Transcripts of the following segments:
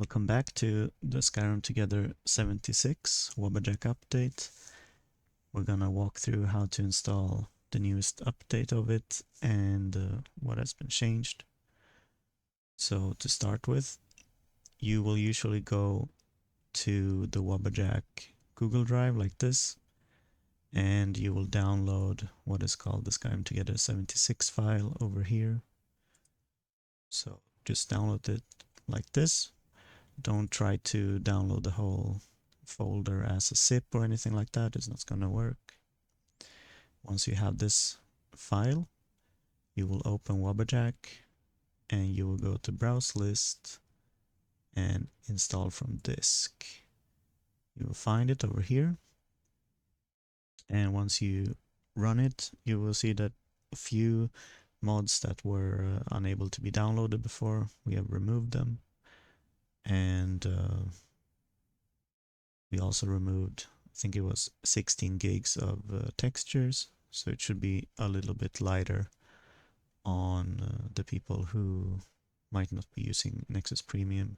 Welcome back to the Skyrim Together 76 Wabbajack update. We're gonna walk through how to install the newest update of it and what has been changed. So to start with, you will usually go to the Wabbajack Google Drive like this, and you will download what is called the Skyrim Together 76 file over here. So just download it like this. Don't try to download the whole folder as a zip or anything like that. It's not going to work. Once you have this file, you will open Wabbajack and you will go to Browse List and install from disk. You will find it over here, and once you run it, you will see that a few mods that were unable to be downloaded before, we have removed them. And we also removed, I think it was 16 gigs of textures, so it should be a little bit lighter on the people who might not be using Nexus Premium.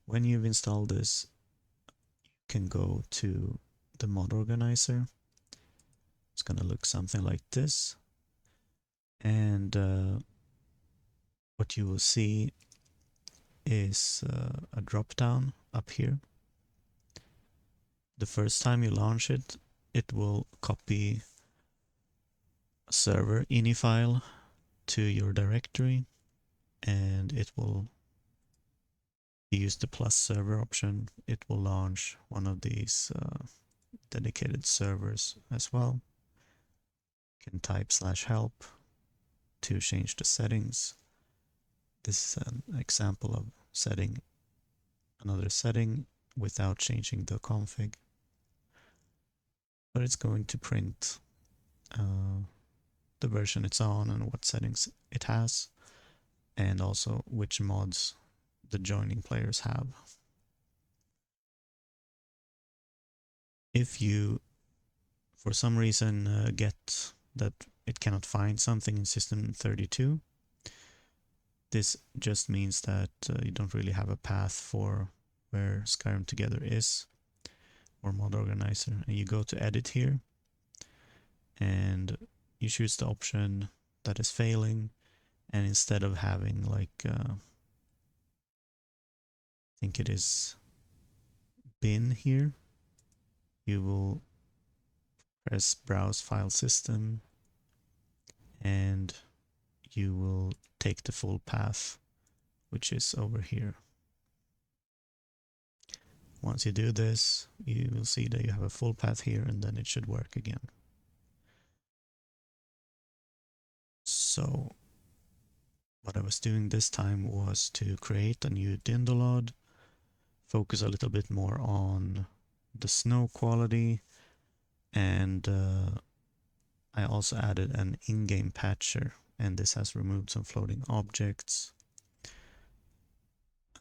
When you've installed this, you can go to the mod organizer. It's gonna look something like this, and what you will see is a drop down up here. The first time you launch it, it will copy a server ini file to your directory, and it will use the plus server option. It will launch one of these dedicated servers as well. You can type /help to change the settings. This is an example of setting another setting without changing the config. But it's going to print the version it's on and what settings it has, and also which mods the joining players have. If you, for some reason, get that it cannot find something in System 32, this just means that you don't really have a path for where Skyrim Together is, or mod organizer, and you go to edit here and you choose the option that is failing, and instead of having like I think it is bin here, you will press browse file system and you will take the full path, which is over here. Once you do this, you will see that you have a full path here, and then it should work again. So what I was doing this time was to create a new Dindolod, focus a little bit more on the snow quality, and I also added an in-game patcher, and this has removed some floating objects.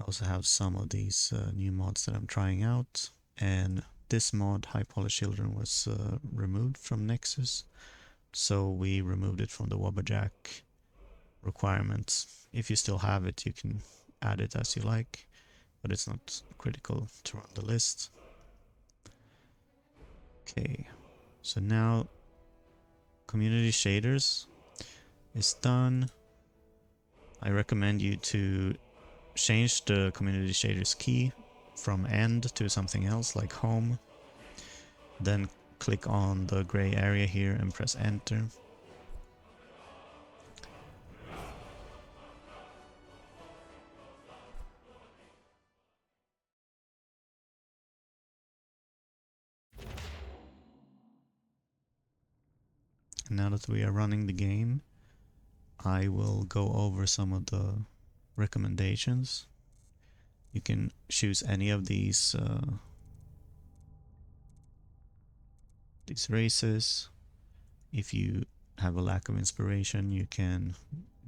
I also have some of these new mods that I'm trying out, and this mod, High Polish Children, was removed from Nexus, so we removed it from the Wabbajack requirements. If you still have it, you can add it as you like, but it's not critical to run the list. Okay, so now community shaders is done. I recommend you to change the community shaders key from end to something else like home. Then click on the gray area here and press enter. Now that we are running the game, I will go over some of the recommendations. You can choose any of these races. If you have a lack of inspiration, you can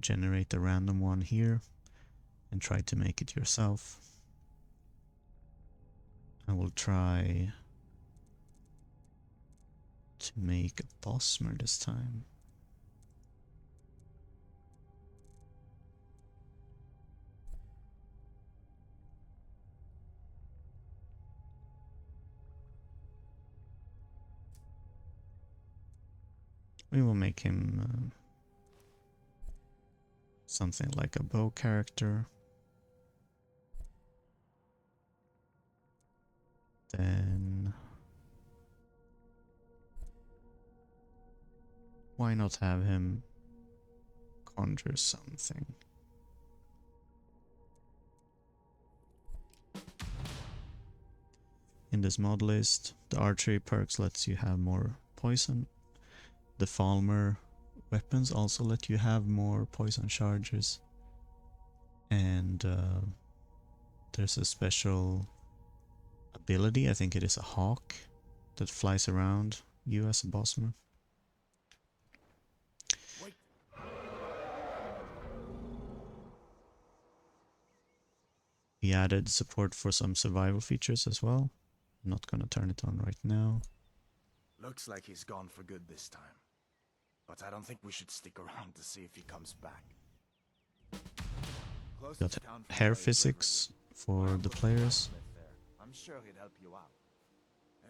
generate a random one here and try to make it yourself. I will try to make a Bosmer this time. We will make him something like a bow character. Then why not have him conjure something? In this mod list, the archery perks lets you have more poison. The Falmer weapons also let you have more poison charges. And there's a special ability, I think it is a hawk, that flies around you as a bossman. He added support for some survival features as well. I'm not gonna turn it on right now. Looks like he's gone for good this time. But I don't think we should stick around to see if he comes back. Got hair physics for the players. I'm sure he'd help you out.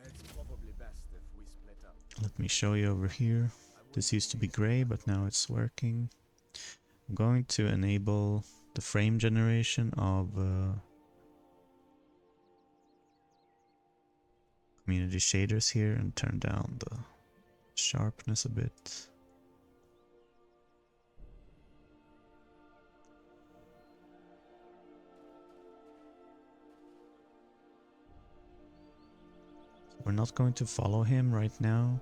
It's probably best if we split up. Let me show you over here. This used to be gray, but now it's working. I'm going to enable the frame generation of community shaders here and turn down the sharpness a bit. We're not going to follow him right now.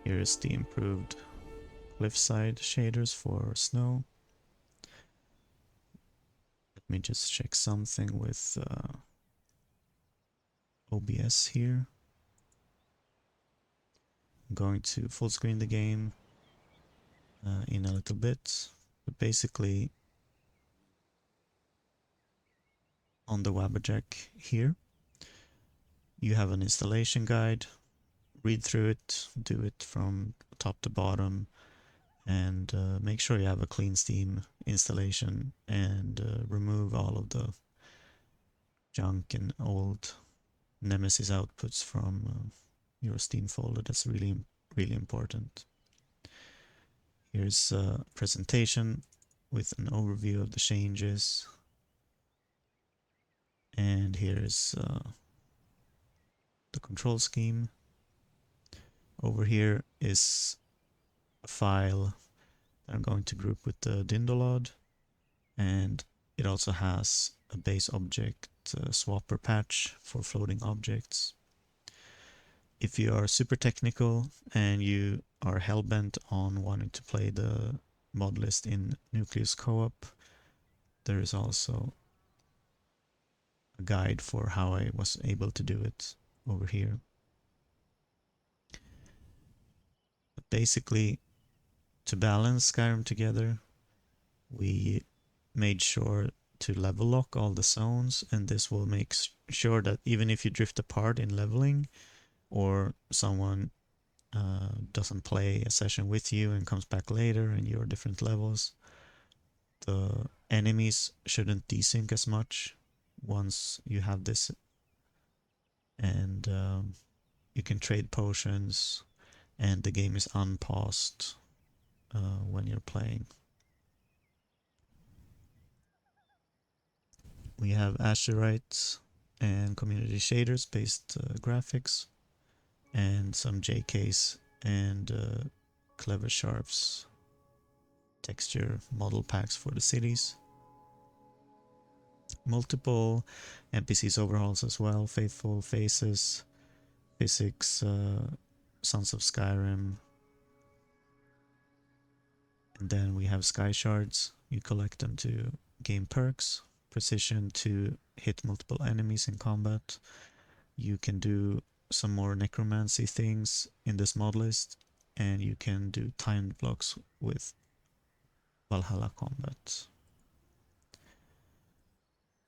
Here is the improved cliffside shaders for snow. Let me just check something with OBS here. I'm going to full screen the game in a little bit, but basically on the Wabbajack here you have an installation guide. Read through it, do it from top to bottom, and make sure you have a clean Steam installation and remove all of the junk and old Nemesis outputs from your Steam folder. That's really important. Here's a presentation with an overview of the changes, and here's the control scheme. Over here is a file that I'm going to group with the Dindolod, and it also has a base object swapper patch for floating objects. If you are super technical and you are hellbent on wanting to play the mod list in Nucleus co-op, there is also a guide for how I was able to do it over here. But basically, to balance Skyrim Together, we made sure to level lock all the zones, and this will make sure that even if you drift apart in leveling, or someone doesn't play a session with you and comes back later and you're different levels, the enemies shouldn't desync as much once you have this, and you can trade potions, and the game is unpaused when you're playing. We have Azurite and community shaders based graphics, and some JKs and Clever Sharps texture model packs for the cities. Multiple NPCs overhauls as well, Faithful Faces, Physics, Sons of Skyrim. And then we have Sky Shards. You collect them to gain perks, precision to hit multiple enemies in combat. You can do some more necromancy things in this mod list, and you can do timed blocks with Valhalla combat.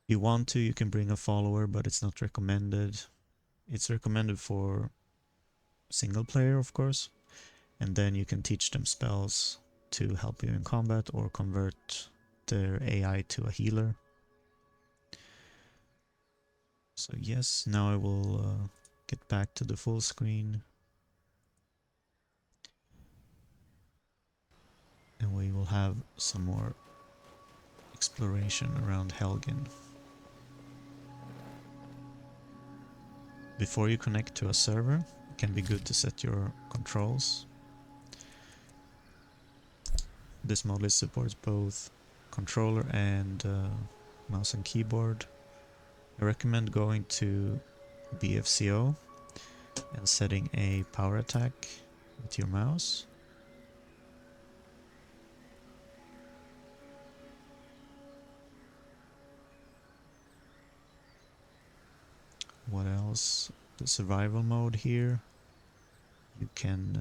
If you want to, you can bring a follower, but it's not recommended. It's recommended for single player, of course, and then you can teach them spells to help you in combat or convert their AI to a healer. So yes, now I will get back to the full screen. And we will have some more exploration around Helgen. Before you connect to a server, it can be good to set your controls. This model supports both controller and mouse and keyboard. I recommend going to BFCO and setting a power attack with your mouse. What else? The survival mode here. You can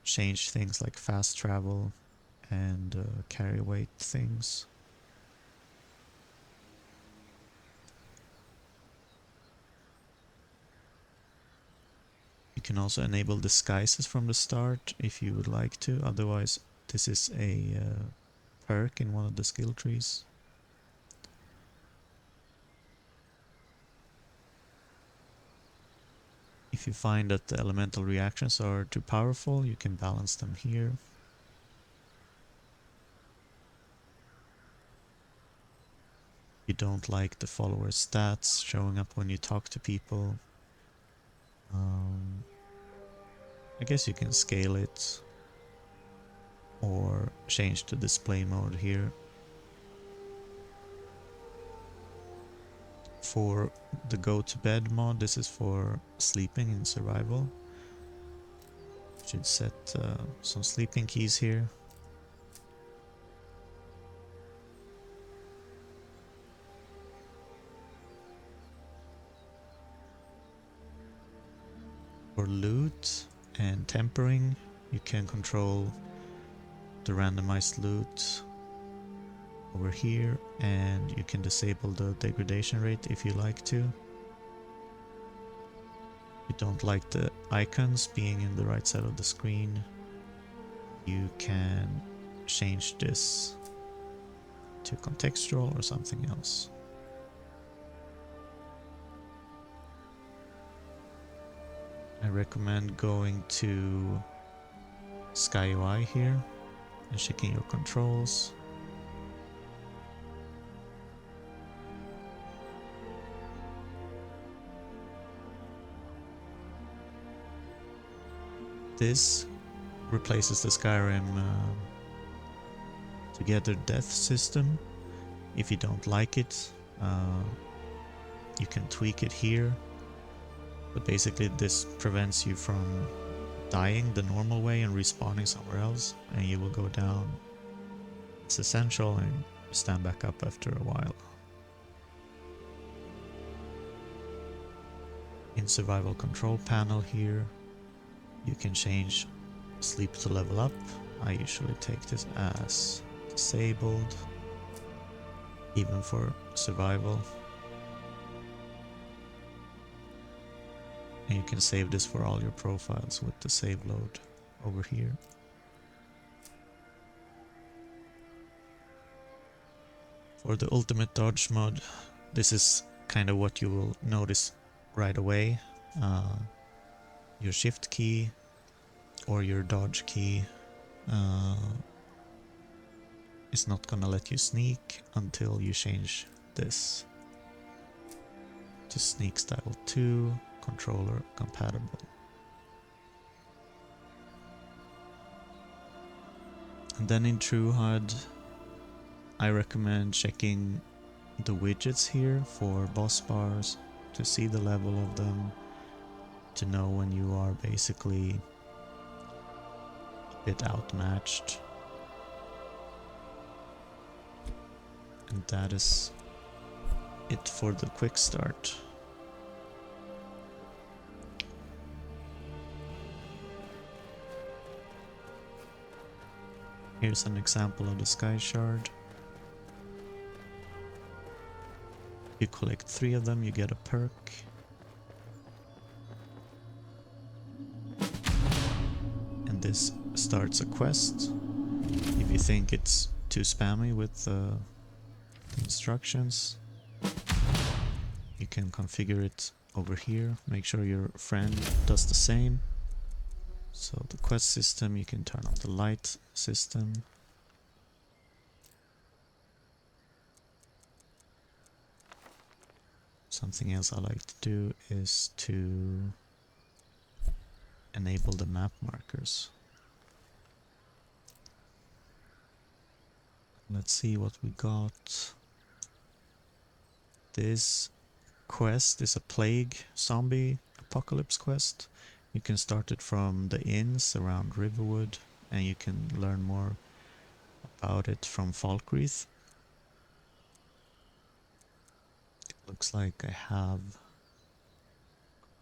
change things like fast travel and carry weight things. You can also enable disguises from the start if you would like to, otherwise this is a perk in one of the skill trees. If you find that the elemental reactions are too powerful, you can balance them here. You don't like the follower stats showing up when you talk to people. I guess you can scale it or change the display mode here. For the go to bed mod, this is for sleeping in survival. Should set some sleeping keys here. For loot and tempering, you can control the randomized loot over here, and you can disable the degradation rate if you like to. You don't like the icons being in the right side of the screen, you can change this to contextual or something else. I recommend going to SkyUI here and checking your controls. This replaces the Skyrim Together death system. If you don't like it, you can tweak it here. But basically this prevents you from dying the normal way and respawning somewhere else, and you will go down. It's essential and stand back up after a while. In survival control panel here, you can change sleep to level up. I usually take this as disabled, even for survival. And you can save this for all your profiles with the save load over here. For the ultimate dodge mod, this is kind of what you will notice right away. Your shift key or your dodge key is not gonna let you sneak until you change this to sneak style 2, controller compatible. And then in TrueHUD, I recommend checking the widgets here for boss bars to see the level of them, to know when you are basically a bit outmatched. And that is it for the quick start. Here's an example of the Sky Shard. You collect 3 of them, you get a perk. And this starts a quest. If you think it's too spammy with instructions, you can configure it over here. Make sure your friend does the same. So the quest system, you can turn on the light system. Something else I like to do is to enable the map markers. Let's see what we got. This quest is a plague zombie apocalypse quest. You can start it from the inns around Riverwood, and you can learn more about it from Falkreath. It looks like I have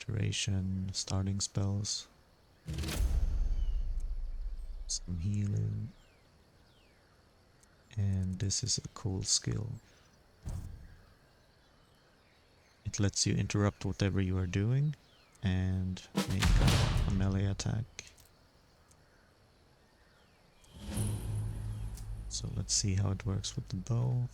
duration, starting spells, some healing, and this is a cool skill. It lets you interrupt whatever you are doing and make a melee attack. So let's see how it works with the bow.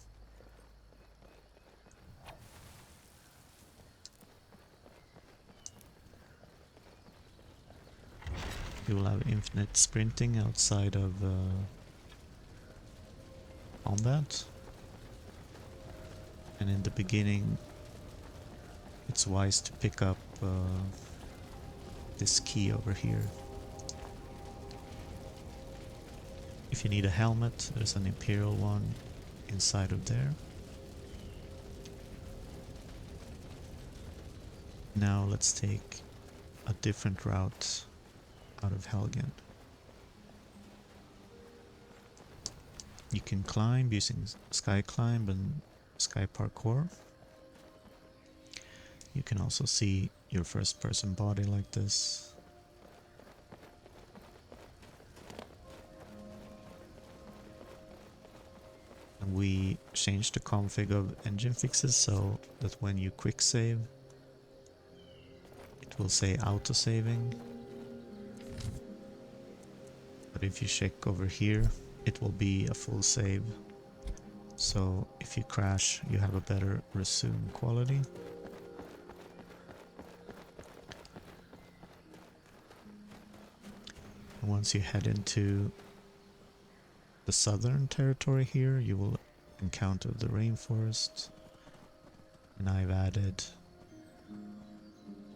You will have infinite sprinting outside of combat. And in the beginning, it's wise to pick up this key over here. If you need a helmet, there's an Imperial one inside of there. Now let's take a different route out of Helgen. You can climb using Sky Climb and Sky Parkour. You can also see your first person body like this. And we changed the config of engine fixes so that when you quick save, it will say auto saving. But if you check over here, it will be a full save. So if you crash, you have a better resume quality. And once you head into the southern territory here, you will encounter the rainforest. And I've added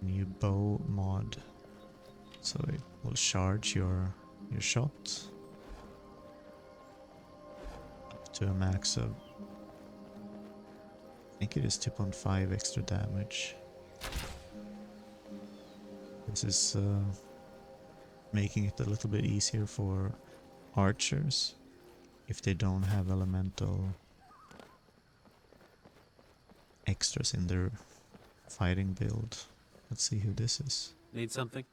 a new bow mod, so it will charge your shot up to a max of, I think it is 2.5 extra damage. This is making it a little bit easier for archers if they don't have elemental extras in their fighting build. Let's see who this is. Need something?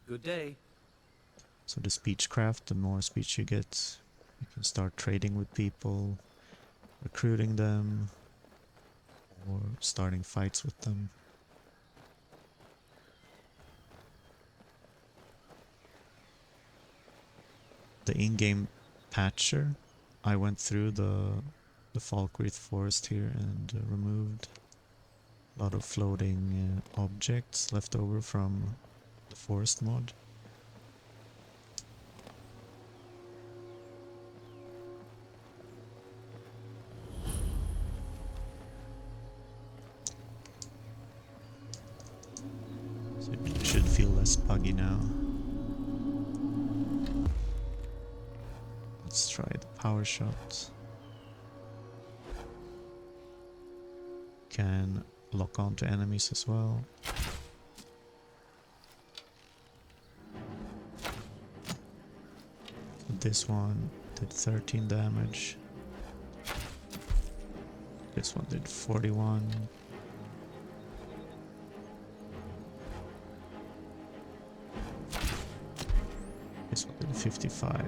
Good day. So the speechcraft, the more speech you get, you can start trading with people, recruiting them, or starting fights with them. The in-game patcher, I went through the Falkreath forest here and removed a lot of floating objects left over from the forest mod. So it should feel less buggy now. Let's try the power shot. Can lock on to enemies as well. This one did 13 damage. This one did 41. This one did 55.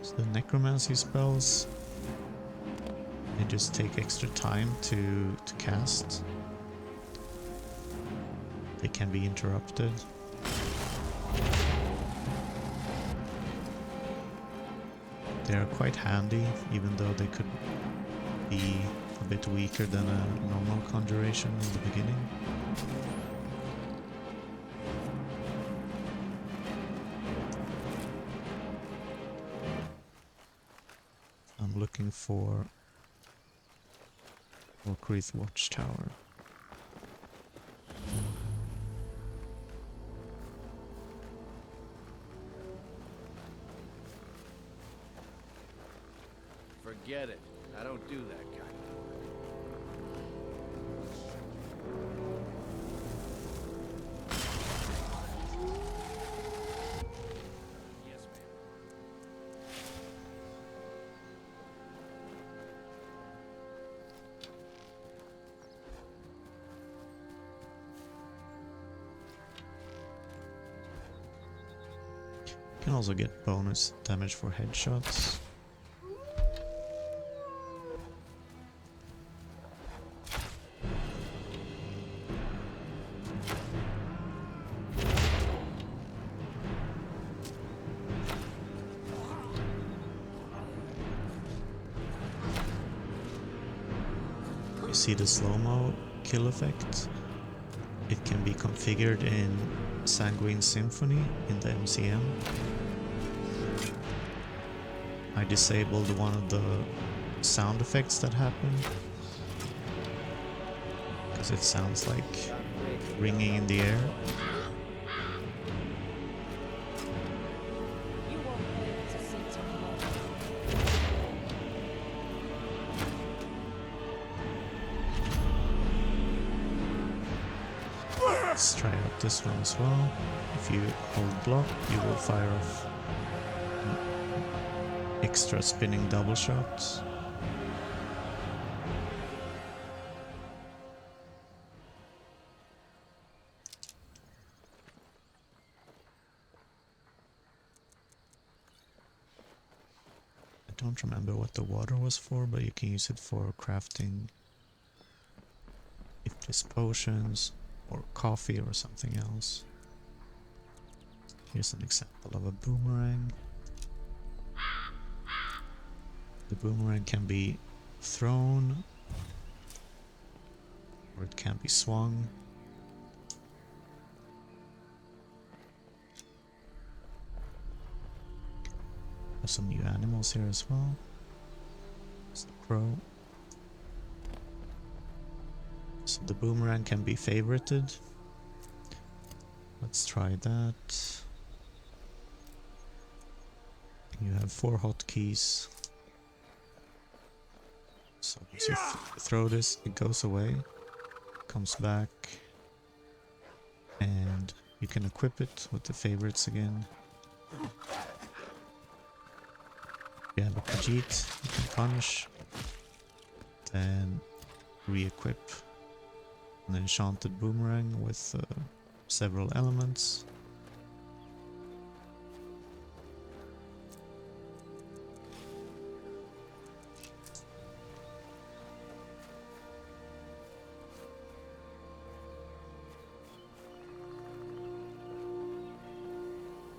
So the necromancy spells they just take extra time to cast. They can be interrupted. They are quite handy, even though they could be a bit weaker than a normal conjuration in the beginning. I'm looking for Orcrith Watchtower. Forget it. I don't do that kind of work. Yes, ma'am. You can also get bonus damage for headshots. You see the slow-mo kill effect? It can be configured in Sanguine Symphony in the MCM. I disabled one of the sound effects that happen because it sounds like ringing in the air. You won't live to see tomorrow. Let's try out this one as well. If you hold block, you will fire off extra spinning double shots. I don't remember what the water was for, but you can use it for crafting if there's potions or coffee or something else. Here's an example of a boomerang. The boomerang can be thrown or it can be swung. There's some new animals here as well. There's the crow. So the boomerang can be favorited. Let's try that. You have 4 hotkeys. So once you throw this, it goes away, comes back, and you can equip it with the favorites again. If you have a Khajiit, you can punch, then re-equip an enchanted boomerang with several elements.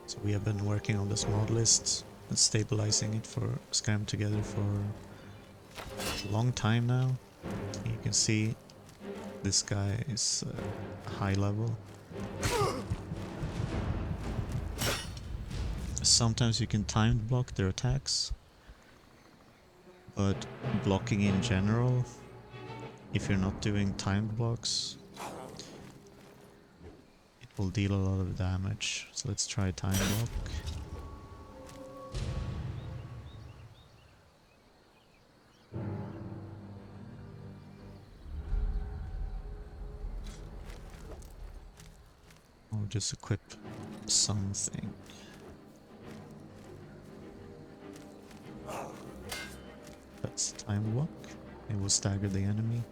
So we have been working on this mod list and stabilizing it for Skyrim Together for a long time now. You can see this guy is high level. Sometimes you can timed block their attacks, but blocking in general, if you're not doing timed blocks, it will deal a lot of damage. So let's try time block. I'll just equip something. That's time block. It will stagger the enemy.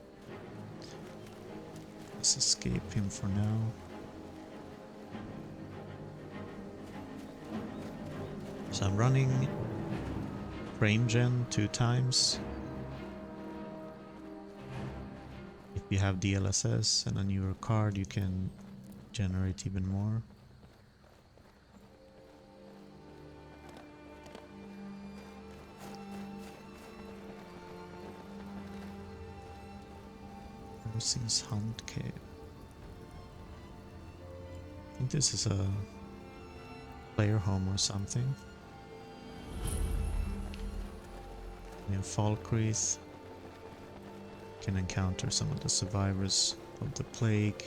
Let's escape him for now. So I'm running frame gen 2 times. you have DLSS and a newer card, you can generate even more. Since Hunt Cave. I think this is a player home or something. In Falkreath, can encounter some of the survivors of the plague.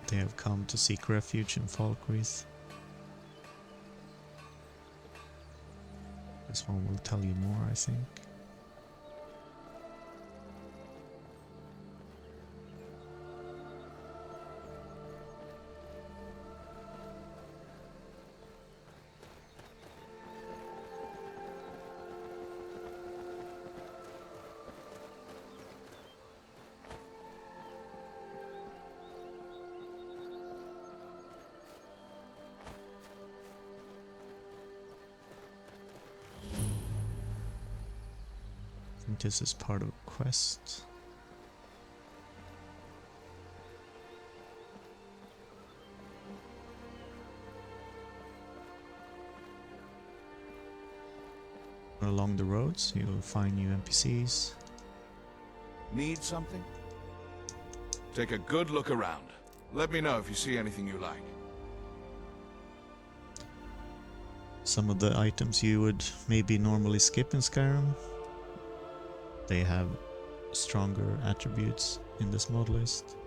They have come to seek refuge in Falkreath. This one will tell you more, I think. I think this is part of a quest. Along the roads, you'll find new NPCs. Need something? Take a good look around. Let me know if you see anything you like. Some of the items you would maybe normally skip in Skyrim, they have stronger attributes in this mod list.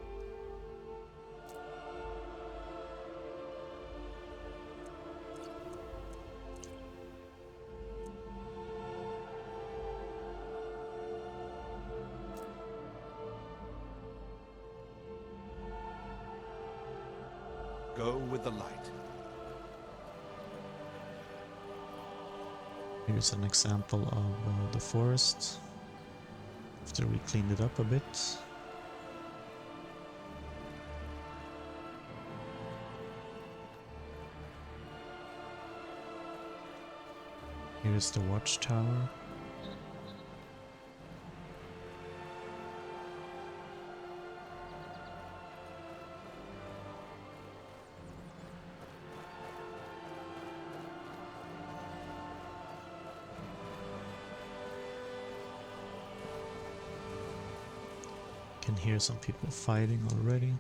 Go with the light. Here's an example of the forest after we cleaned it up a bit. Here's the watchtower. Can hear some people fighting already.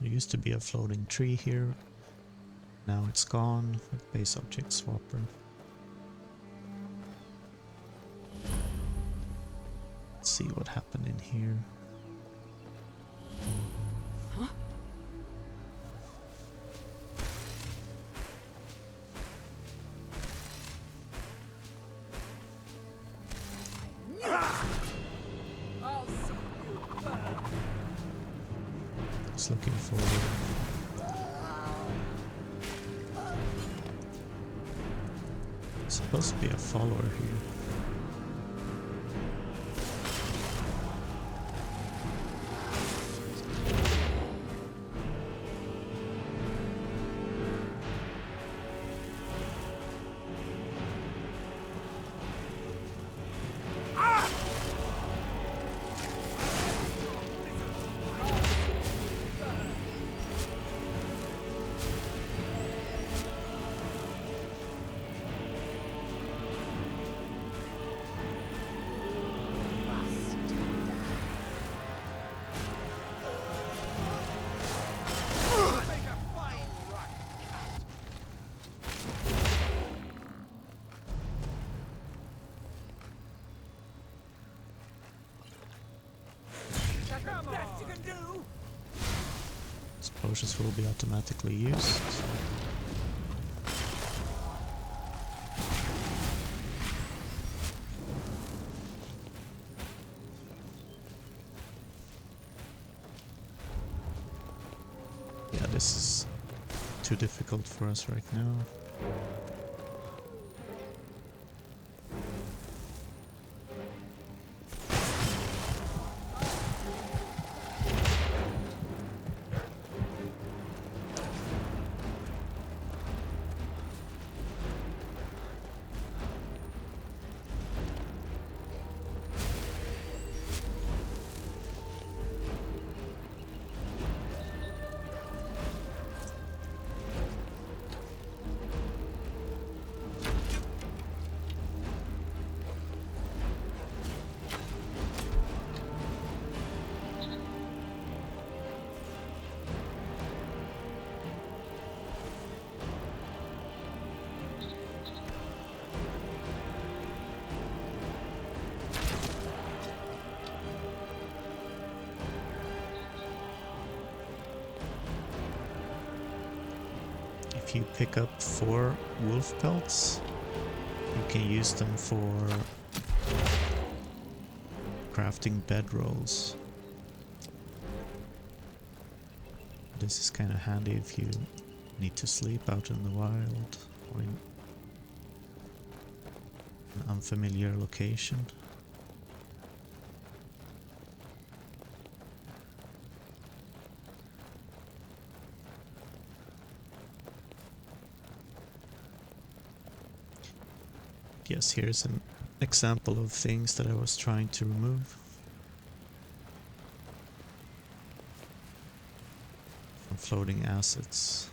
There used to be a floating tree here. Now it's gone with base object swapper. Let's see what happened in here. Just looking for supposed to be a follower here. These potions will be automatically used. this is too difficult for us right now. If you pick up 4 wolf pelts, you can use them for crafting bedrolls. This is kind of handy if you need to sleep out in the wild or in an unfamiliar location. Yes, here's an example of things that I was trying to remove from floating assets.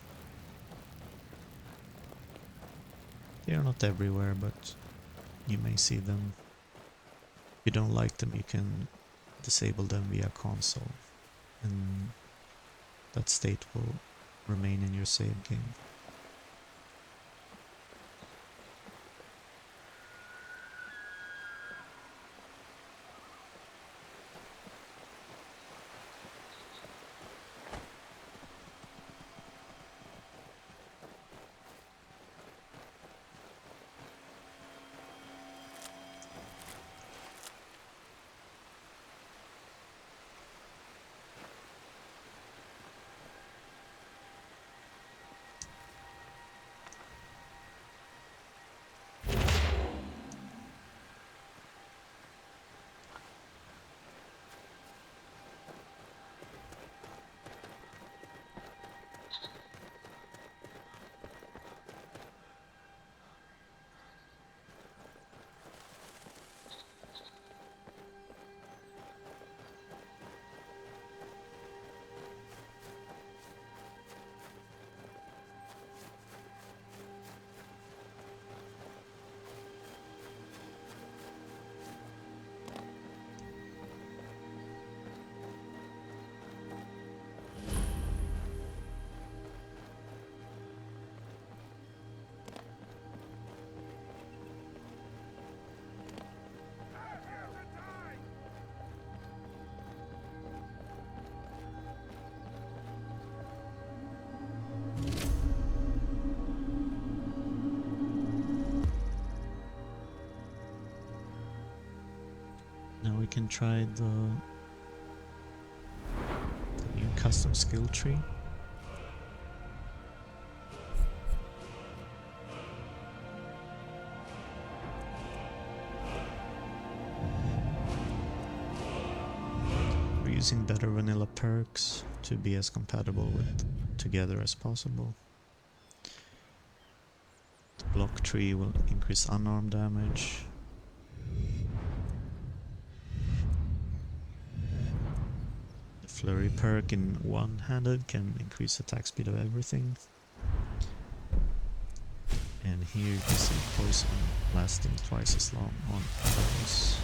They are not everywhere, but you may see them. If you don't like them, you can disable them via console, and that state will remain in your save game. Now we can try the new custom skill tree. We're using better vanilla perks to be as compatible with Together as possible. The block tree will increase unarmed damage. Flurry perk in one-handed can increase attack speed of everything. And here you can see poison lasting twice as long on foes.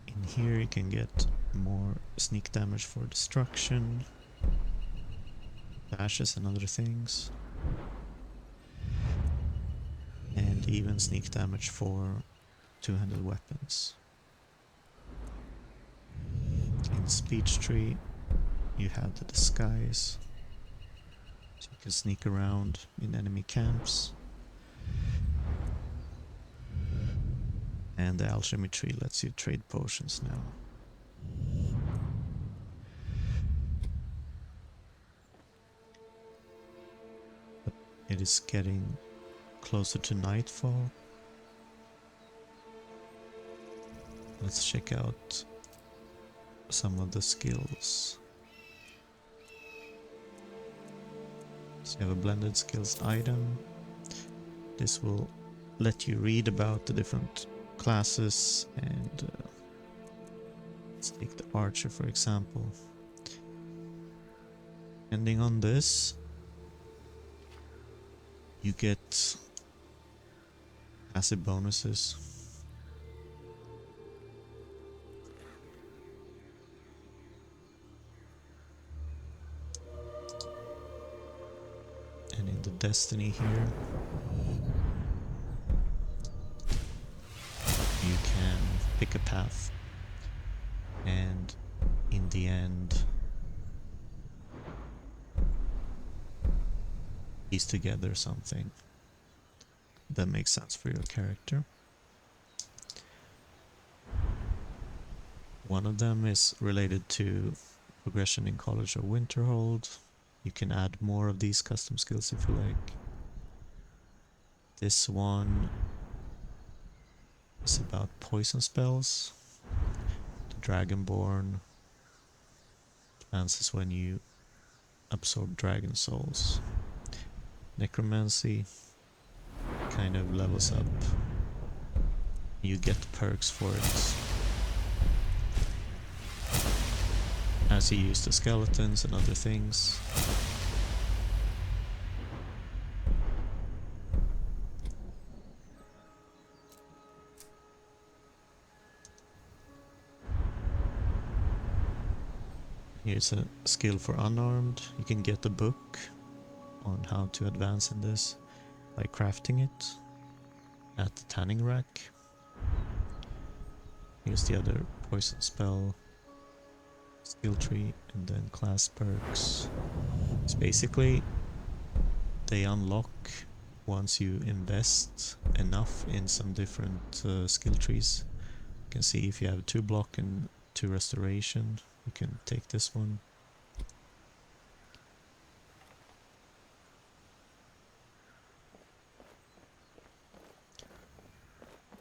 In here you can get more sneak damage for destruction, dashes and other things. And even sneak damage for two-handed weapons. In the speech tree you have the disguise, so you can sneak around in enemy camps. And the alchemy tree lets you trade potions now. But it is getting closer to nightfall. Let's check out some of the skills. So you have a blended skills item. This will let you read about the different classes, and let's take the archer for example. Depending on this, you get passive bonuses. And in the destiny here, you can pick a path, and in the end piece together something that makes sense for your character. One of them is related to progression in College of Winterhold. You can add more of these custom skills if you like. This one is about poison spells. The Dragonborn advances when you absorb dragon souls. Necromancy kind of levels up. You get perks for it as you use the skeletons and other things. Here's a skill for unarmed. You can get a book on how to advance in this by crafting it at the tanning rack. Here's the other poison spell skill tree, and then class perks. It's basically they unlock once you invest enough in some different skill trees. You can see if you have 2 block and 2 restoration, you can take this one.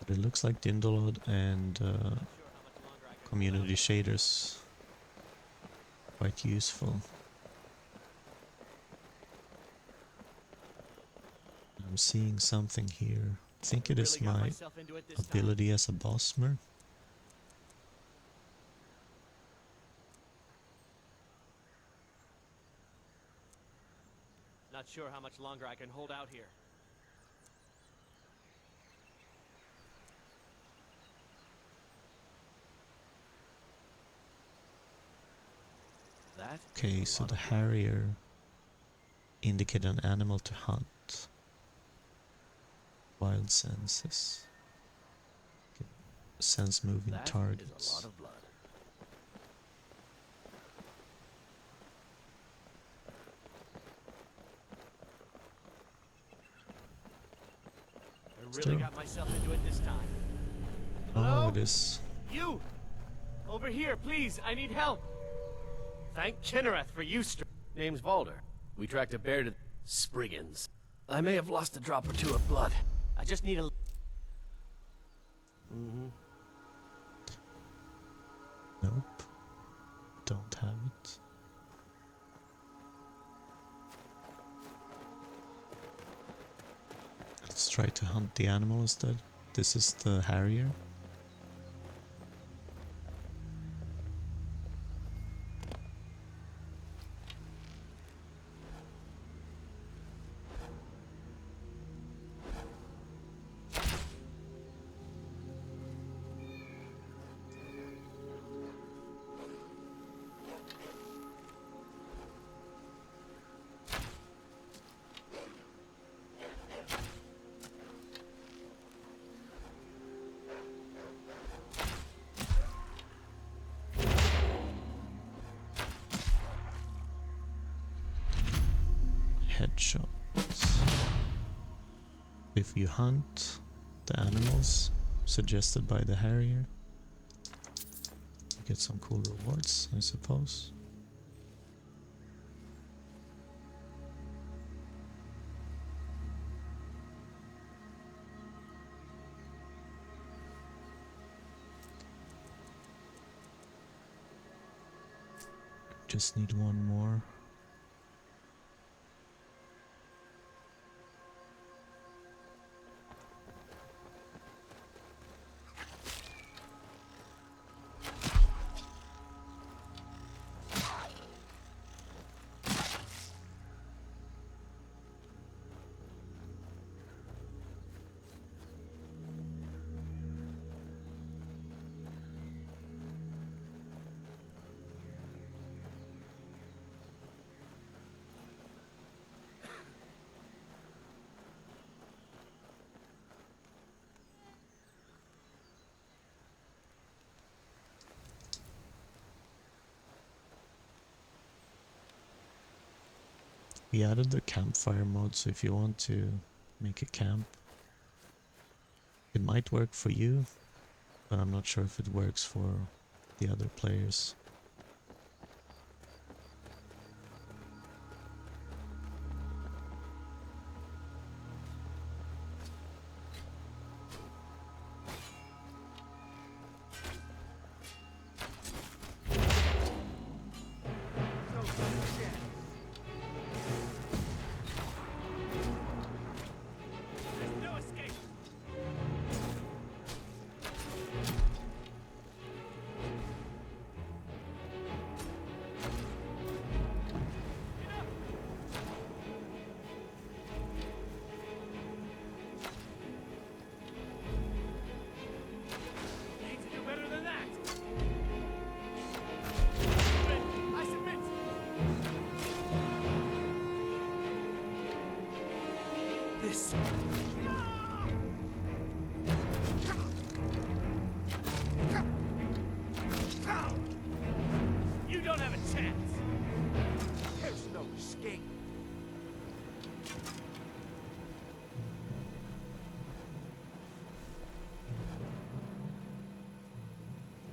But it looks like Dindolod and community shaders quite useful. I'm seeing something here. I think it is my ability as a bossmer. Not sure how much longer I can hold out here. That? Okay, so the Harrier indicate an animal to hunt. Wild senses. Okay. Sense moving That is a targets. lot of blood. I Still. really got myself into it this time. Oh, Hello? it is. You! Over here, please, I need help! Thank Kinnereth for you, Name's Valder. We tracked a bear to Spriggans. I may have lost a drop or two of blood. I just need a... Nope. Don't have it. Let's try to hunt the animal instead. This is the Harrier. Headshots. If you hunt the animals, suggested by the Harrier. Get some cool rewards, I suppose. Just need one more. We added the campfire mode, so if you want to make a camp, it might work for you, but I'm not sure if it works for the other players. There's no escape. Need to do better than that. I submit. This. You don't have a chance. There's no escape.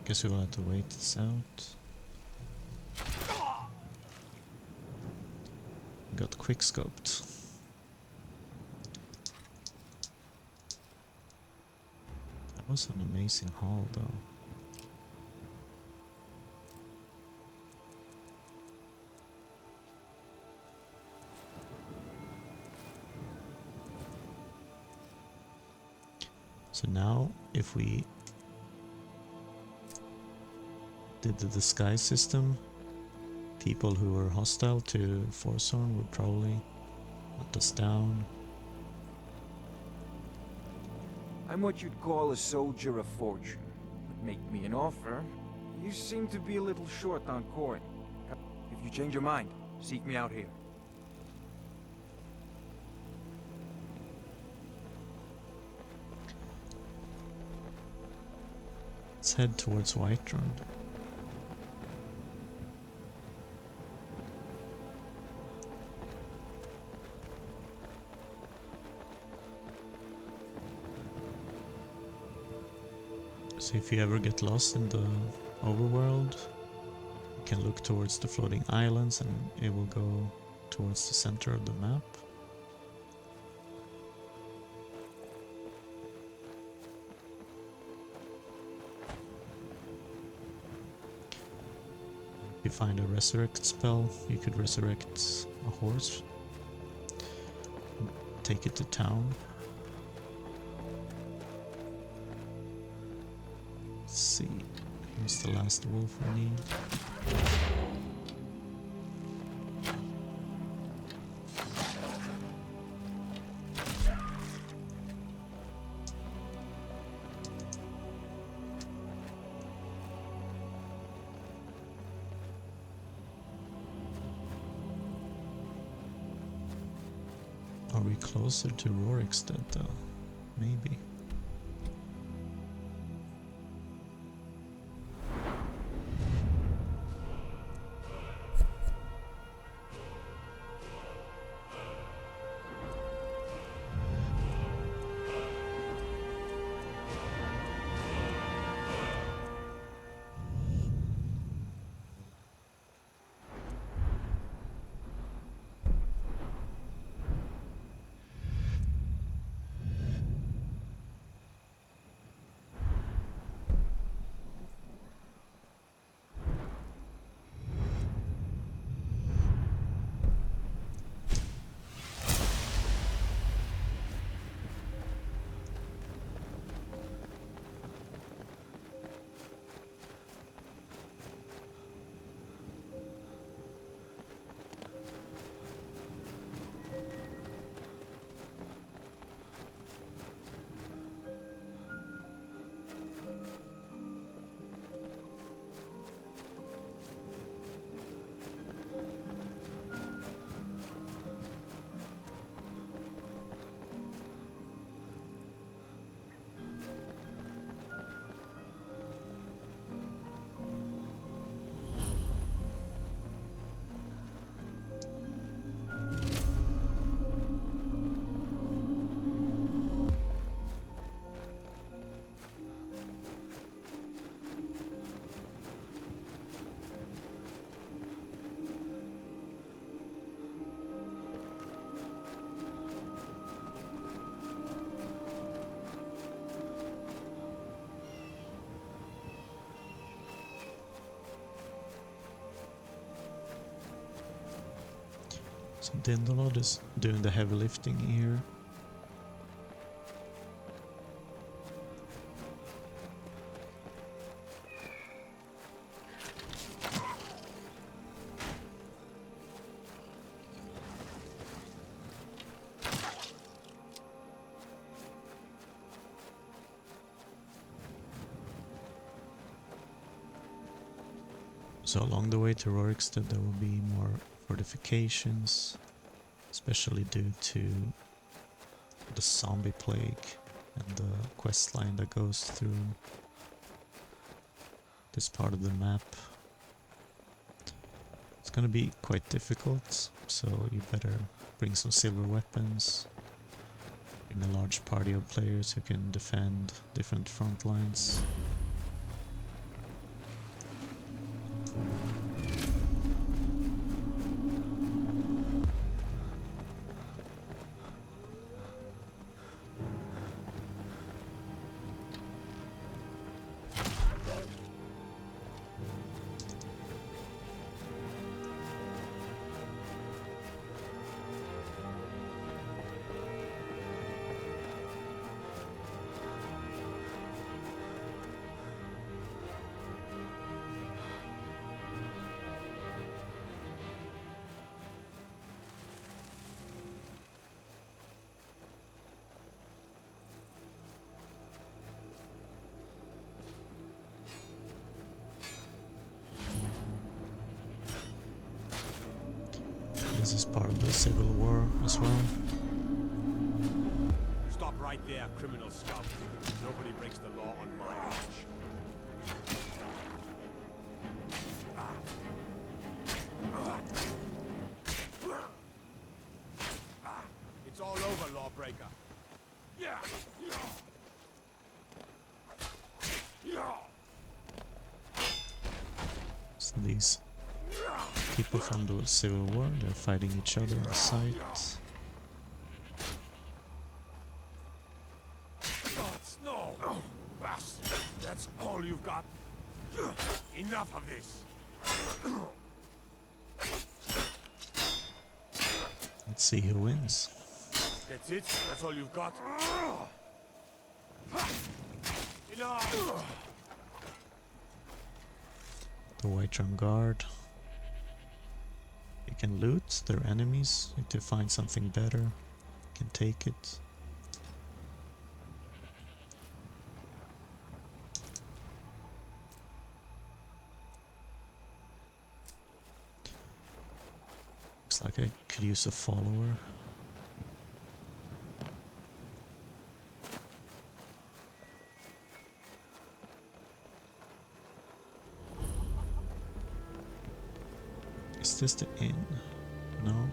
Guess we'll have to wait this out. Got quick scoped. That was an amazing haul though. So now if we did the disguise system, people who were hostile to Forsworn would probably hunt us down. I'm what you'd call a soldier of fortune. But make me an offer. You seem to be a little short on coin. If you change your mind, seek me out here. Let's head towards Whiterun. So if you ever get lost in the overworld, you can look towards the floating islands and it will go towards the center of the map. If you find a resurrect spell, you could resurrect a horse, take it to town. Let's see, here's the last wolf we need. Are we closer to Rorikstead though? Maybe. So Dindalod is doing the heavy lifting here. So along the way to Rorikstead there will be more fortifications, especially due to the zombie plague and the quest line that goes through this part of the map. It's gonna be quite difficult, so you better bring some silver weapons, bring a large party of players who can defend different front lines. This is part of the Civil War as well. Stop right there, criminal scum. Nobody breaks the law on my watch. It's all over, lawbreaker. So these people from the Civil War, they're fighting each other on sight. Gods, no! Bastard! That's all you've got? Enough of this! Let's see who wins. That's it? That's all you've got? Enough! The Whiterun Guard. You can loot their enemies if they find something better. You can take it. Looks like I could use a follower. Is this the inn? No.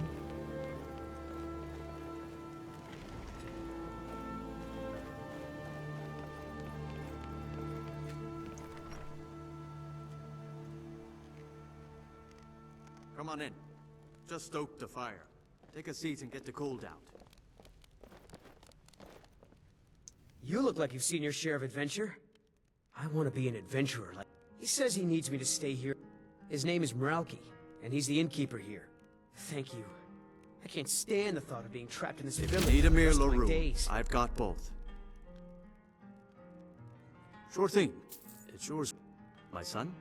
Come on in. Just stoke the fire. Take a seat and get the cold out. You look like you've seen your share of adventure. I want to be an adventurer. Like he says he needs me to stay here. His name is Meralki, and he's the innkeeper here. Thank you. I can't stand the thought of being trapped in this village for the Niedermere rest of my LaRue. days. I've got both. Sure thing. It's yours. My son?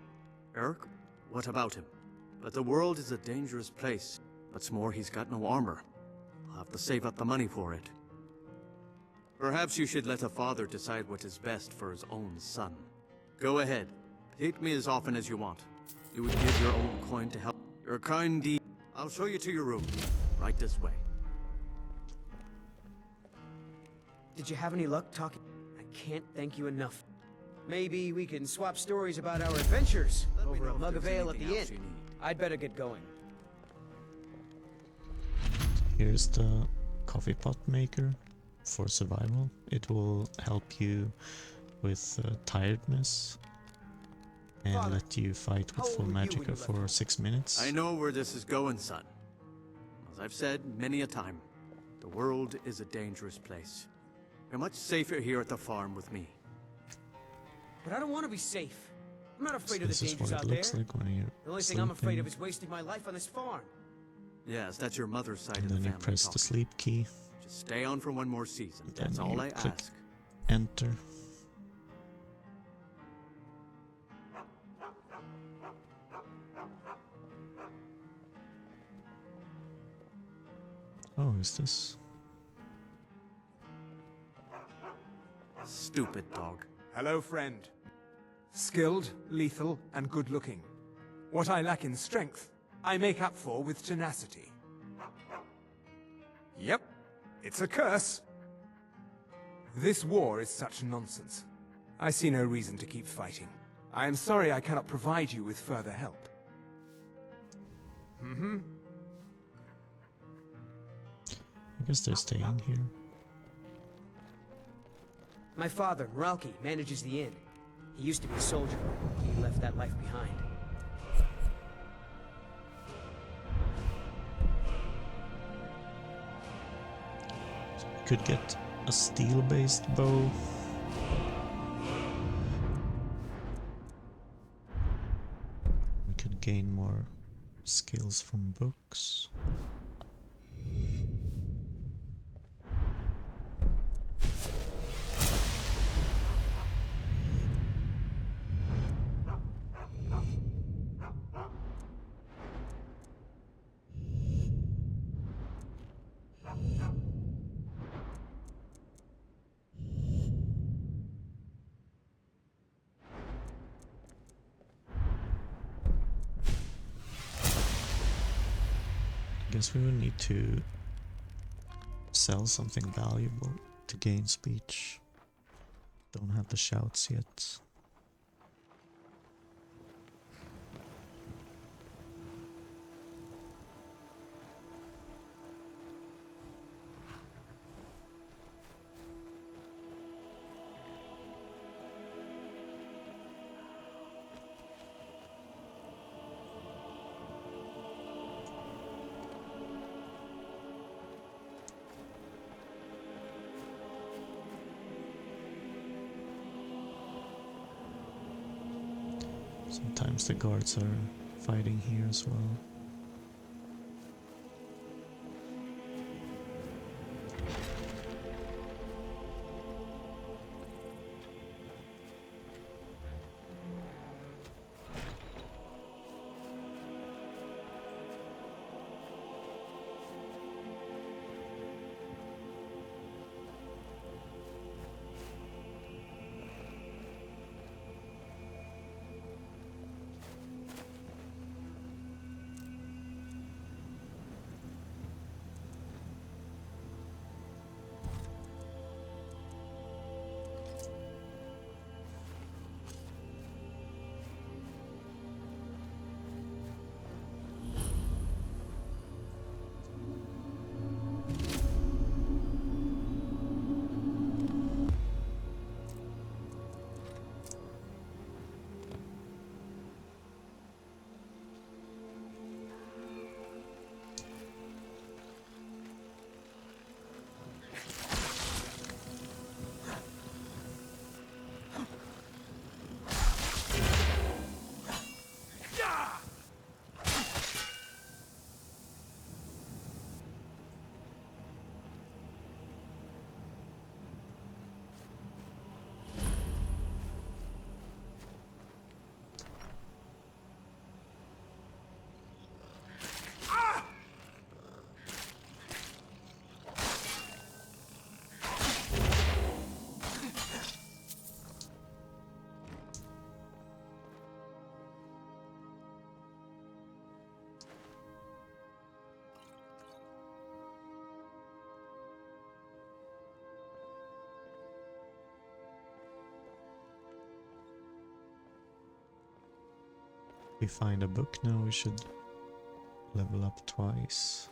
Eric? What about him? But the world is a dangerous place. What's more, he's got no armor. I'll have to save up the money for it. Perhaps you should let a father decide what is best for his own son. Go ahead. Take me as often as you want. You would give your own coin to help. Your kind deed. I'll show you to your room. Right this way. Did you have any luck talking? I can't thank you enough. Maybe we can swap stories about our adventures Let me over know a if mug of there's ale at anything the else inn. you need. I'd better get going. Here's the coffee pot maker for survival. It will help you with tiredness and Father, let you fight how with full old were you when you magicka left for home? 6 minutes. I know where this is going, son. As I've said many a time, the world is a dangerous place. You're much safer here at the farm with me. But I don't want to be safe. I'm not So afraid of this the is dangers what it out there. looks like when you're The only thing I'm afraid sleeping. of is wasting my life on this farm. Yes, that's your mother's side And of the then you family press the talking. sleep key. Just stay on for one more season. Then That's all you I click ask. Enter. Oh, is this? Stupid dog. Hello, friend. Skilled, lethal, and good-looking. What I lack in strength, I make up for with tenacity. Yep, it's a curse. This war is such nonsense. I see no reason to keep fighting. I am sorry I cannot provide you with further help. I guess they're staying here. My father, Meralki, manages the inn. He used to be a soldier. He left that life behind. Could get a steel-based bow. We could gain more skills from books. Guess we will need to sell something valuable to gain speech. Don't have the shouts yet. Sometimes the guards are fighting here as well. If we find a book now, we should level up twice.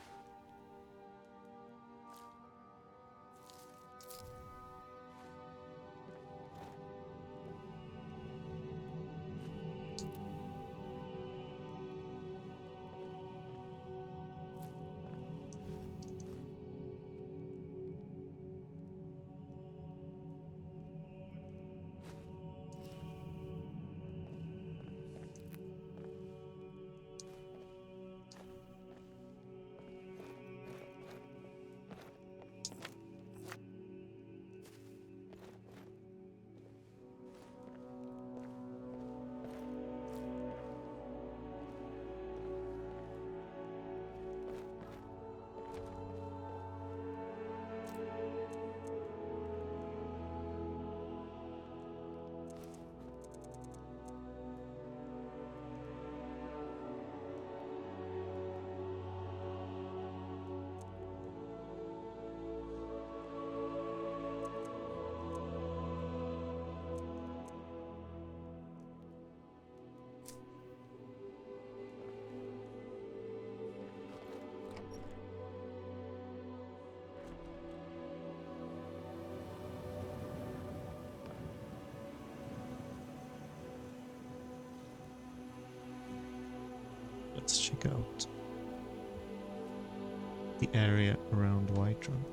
the area around Whiterun.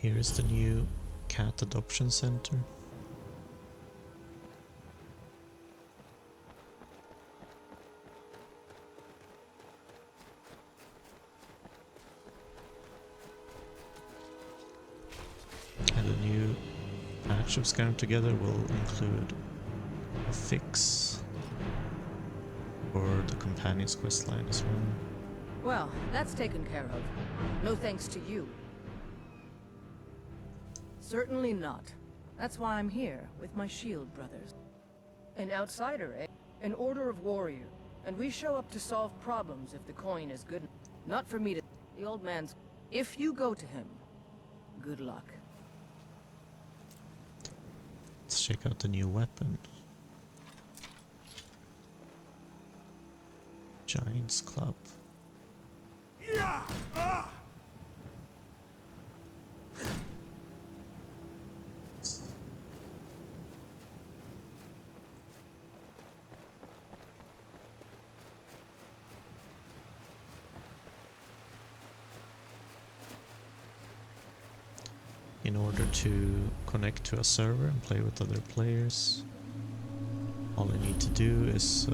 Here is the new cat adoption center. And the new patch of Skyrim Together will include a fix for the companion's questline as well. Well, that's taken care of. No thanks to you. Certainly not. That's why I'm here, with my shield brothers. An outsider, eh? An order of warrior. And we show up to solve problems if the coin is good. Not for me to... The old man's... If you go to him, good luck. Let's check out the new weapon. Giant's Club. Yeah! Ah! In order to connect to a server and play with other players, all I need to do is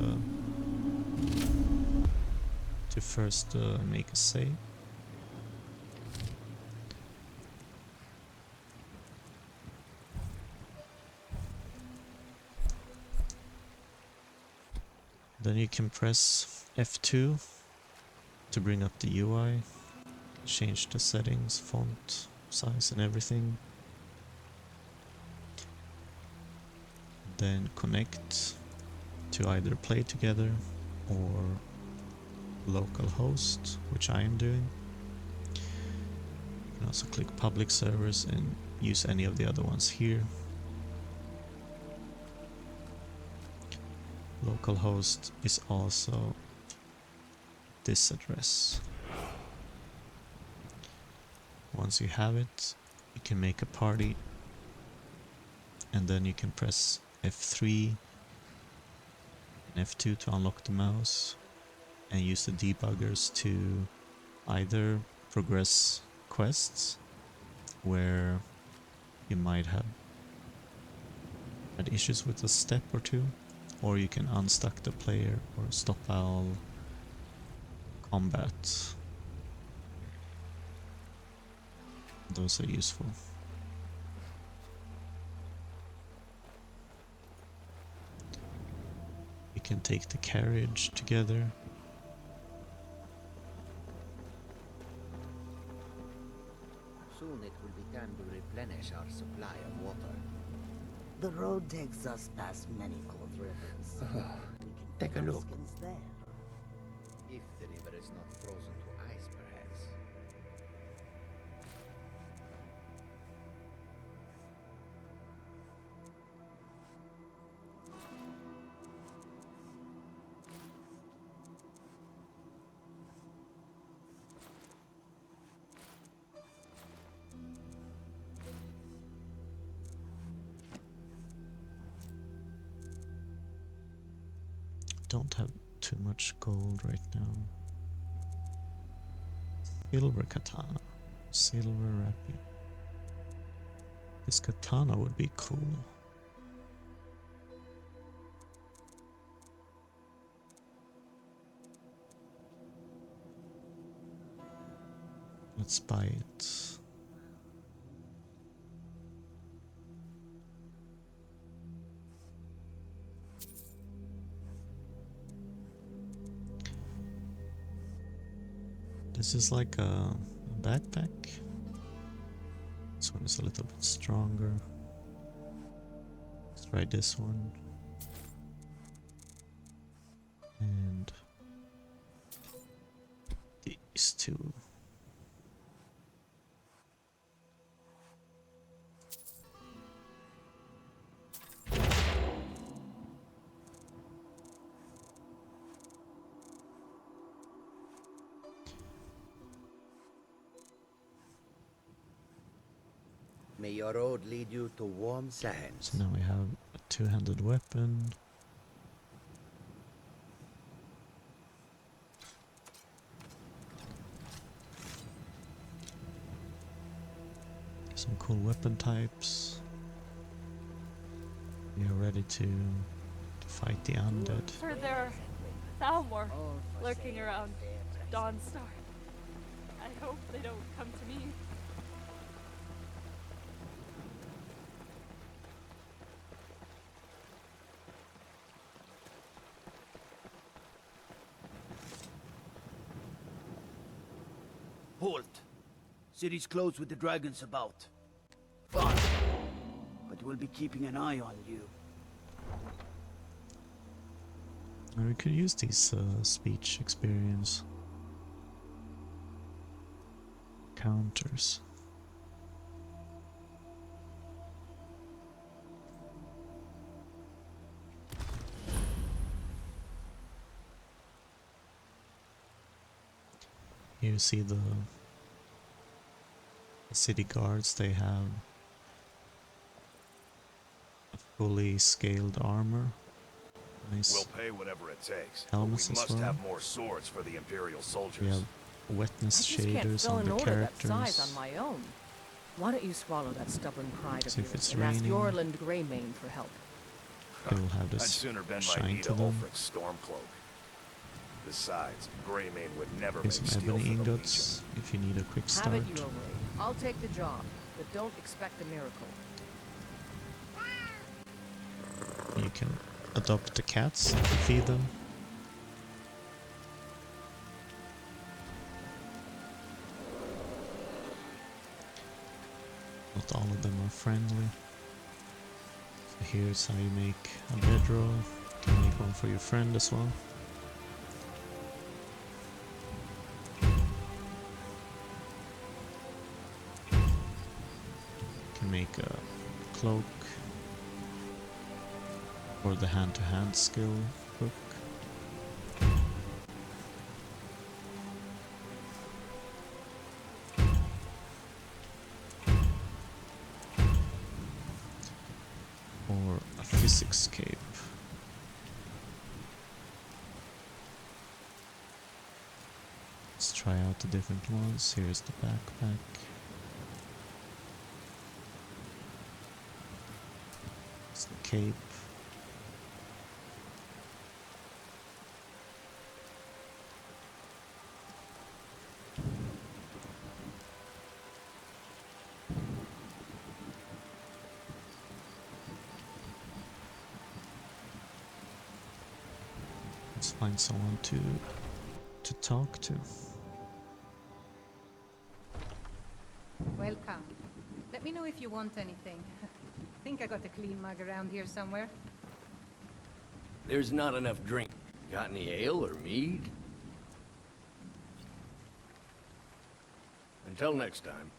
to first make a save. Then you can press F2 to bring up the UI, change the settings, font, size and everything. Then connect to either play together or local host, which I am doing. You can also click public servers and use any of the other ones here. Localhost is also this address. Once you have it, you can make a party, and then you can press F3 and F2 to unlock the mouse and use the debuggers to either progress quests where you might have had issues with a step or two, or you can unstuck the player or stop all combat. Those are useful. We can take the carriage together. Soon it will be time to replenish our supply of water. The road takes us past many cold rivers. We can Take a find look. skins there. If the river is not frozen to ice, perhaps. Don't have too much gold right now. Silver katana. Silver rapier. This katana would be cool. Let's buy it. This is like a backpack. This one is a little bit stronger. Let's try this one. And these two. May your road lead you to warm sands. So now we have a two-handed weapon. Some cool weapon types. We are ready to fight the undead. For there are Thalmor lurking around Dawnstar. I hope they don't come to me. Halt! City's closed with the dragons about. Fine. But we'll be keeping an eye on you. We could use these speech experience counters. Here you see the city guards, they have a fully scaled armor. Nice. We'll pay whatever it takes. Helmets We as must well. have more swords for the Imperial soldiers. We have wetness I just can't shaders fill on an the order that size characters. on my own. Why don't you swallow that stubborn pride of So if yours it's and ask raining- Yorland Greymane for help? They will have I'd this sooner bend my shine knee to to them. Ulfric's Stormcloak. Besides, Greymane would never Here's make some steel ebony for the ingots if you need a quick Have start. it your way. I'll take the job, but don't expect a miracle. You can adopt the cats if you feed them. Not all of them are friendly. So here's how you make a bedroll. You can make one for your friend as well. You can make a cloak or the hand-to-hand skill book. Or a physics cape. Let's try out the different ones. Here's the backpack. It's the cape. Let's find someone to talk to. Welcome. Let me know if you want anything. Think I got a clean mug around here somewhere. There's not enough drink. Got any ale or mead? Until next time.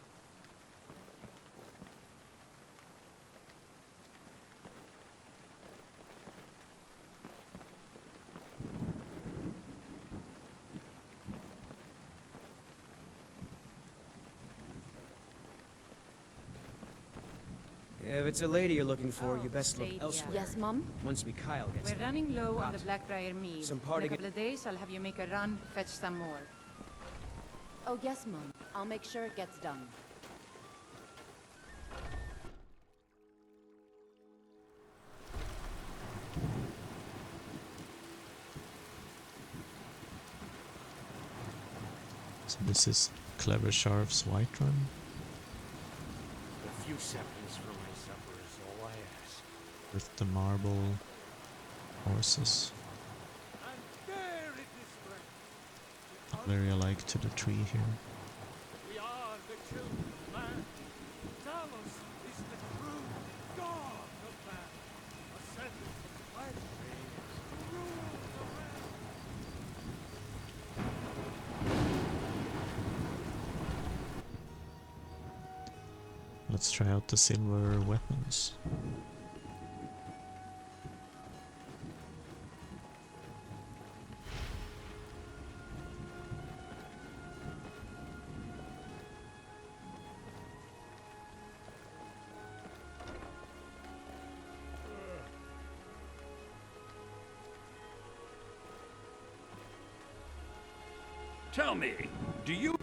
If it's a lady you're looking for, you best look lady, elsewhere. Yes, Mom? Once Mikhail gets We're there. running low on Got the Blackbriar mead. Some In party a couple of days, I'll have you make a run, fetch some more. Oh, yes, Mom. I'll make sure it gets done. So this is Clever Sharp's Whiterun. A few seconds for my supper is all I ask. With the marble horses. Very alike to the tree here. We are the children of man. Talos is the true god of man. Ascended from the flesh to rule the realm. let's try out the silver weapons. Tell me, do you...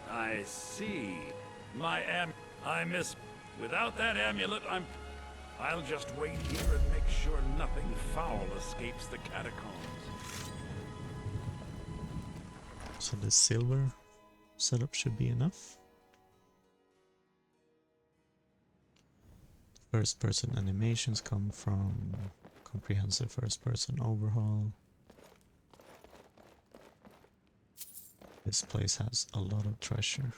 I see. I miss... Without that amulet, I'll just wait here and make sure nothing foul escapes the catacombs. So the silver setup should be enough. First person animations come from comprehensive first person overhaul. This place has a lot of treasure.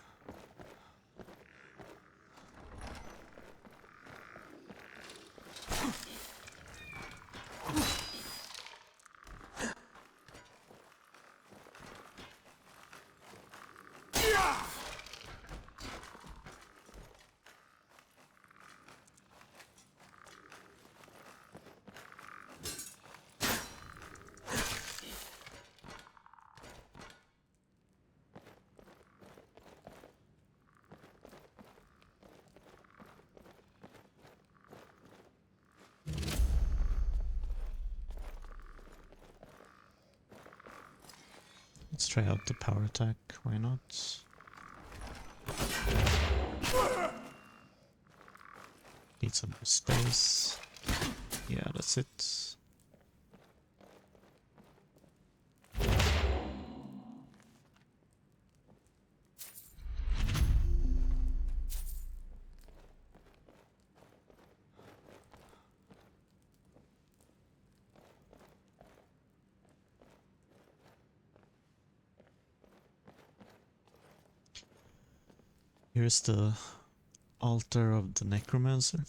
Let's try out the power attack, why not? Need some more space. Yeah, that's it. Here's the altar of the necromancer.